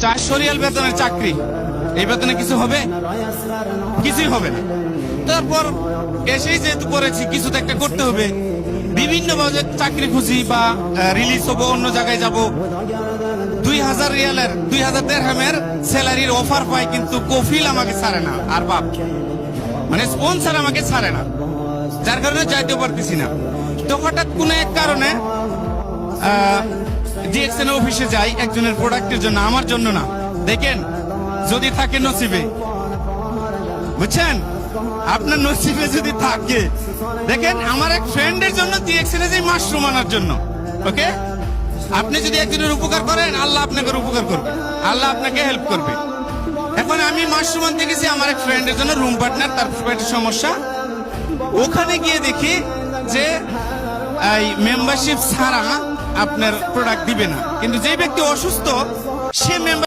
400 Real বেতনের চাকরি, এই বেতনে কিছু হবে? কিছুই হবে না। তারপর এসেই যেহেতু করেছি, কিছু তো একটা করতে হবে। বিভিন্ন ভাবে চাকরি খুঁজি বা রিলিজ হবো, অন্য জায়গায় যাব। 2000 রিয়ালের 2000 দিরহামের স্যালারির অফার পাই, কিন্তু কফিল আমাকে ছাড়ে না, আর বাপ মানে স্পন্সর আমাকে ছাড়ে না, যার কারণে যাইতে পারতেছি না। তো হঠাৎ কোন এক কারণে ডিএক্সএন অফিসে যাই একজনের প্রোডাক্টের জন্য, আমার জন্য না। দেখেন, যদি থাকে নসিবে, বুঝছেন, আপনার নসিবে যদি থাকে, দেখেন আমার এক ফ্রেন্ডের জন্য ডিএক্সএন এ যাই মাশরুম আনার জন্য। ওকে, আপনি যদি একজনের উপকার করেন, আল্লাহ আপনাকে উপকার করবে, আল্লাহ আপনাকে হেল্প করবে। এখন আমি মাশরুম আনতে গেছি আমার এক ফ্রেন্ডের জন্য, রুম পার্টনার, তার পেটের সমস্যা। ওখানে গিয়ে দেখি যে এই মেম্বারশিপ ছাড়া আপনার প্রোডাক্ট দিবে না, কিন্তু যে ব্যক্তি অসুস্থ সে মেম্বার